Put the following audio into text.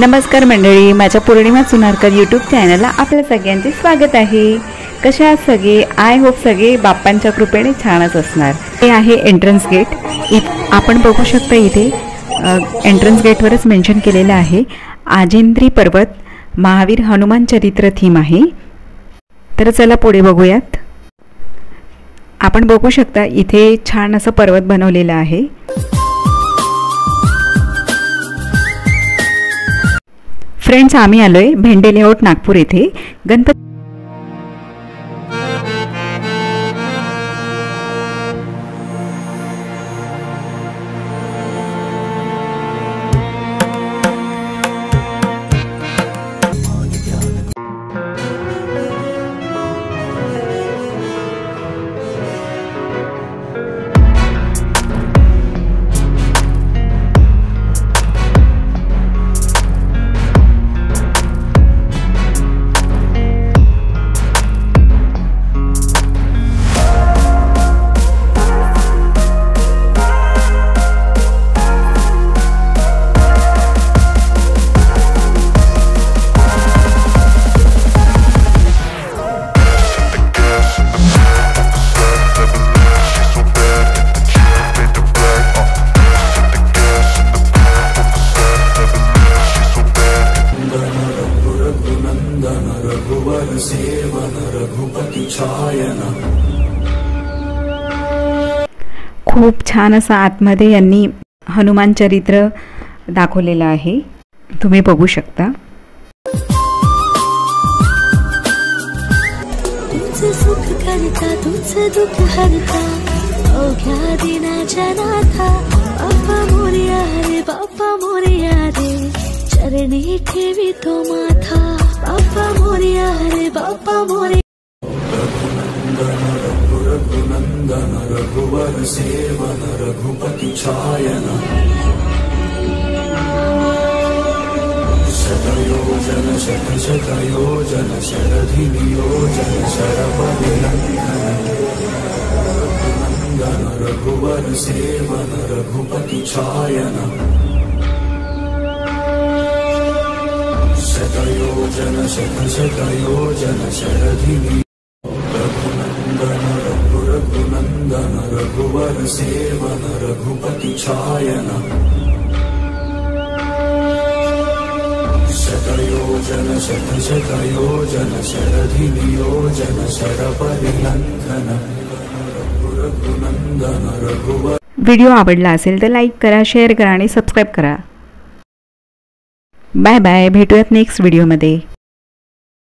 नमस्कार मंडळी, माझ्या पौर्णिमा सुनारकर यूट्यूब चॅनलला आपल्या सगळ्यांचे स्वागत आहे। कशा आहात सगळे? आय होप सगळे बाप्पांच्या कृपेने छानच असणार। हे आहे एंट्रन्स गेट। आपण बघू शकता इथे एंट्रन्स गेटवरच मेन्शन केलेलं आहे आजेंद्री पर्वत महावीर हनुमान चरित्र थीम आहे। तर चला पुढे बघूयात। आपण बघू शकता इथे छान असं पर्वत बनवलेला आहे। फ्रेंड्स, आम्ही आलोय भेंडे लेआउट नागपूर येथे गणपती खूप छान असं आतमध्ये यांनी हनुमान चरित्र दाखवलेलं आहे, तुम्ही बघू शकता। तुझे सुख करता तुझे दुख हरता अवघ्या दिनाच्या नाथा बाप्पा मोरया रे बाप्पा मोरया रे चरणी ठेवी तो माथा बाप्पा मोरया रे बाप्पा मोरया रघुवर सेवन रघुपति छायन शतयोजन शतशतयोजन शरधियोजन शरपरिनन्दन रघुवर सेवन रघुपति छायन शतयोजन शतशतयोजन शरधियोजन रघुवर सेवन रघुपति छायन शतयोजन शतशतयोजन शरधियोजन शरपरिनन्दन रघुनन्दन रघुवर। व्हिडिओ आवडला असेल तर लाईक करा, शेअर करा आणि सबस्क्राइब करा। बाय बाय, भेटूयात नेक्स्ट व्हिडिओमध्ये।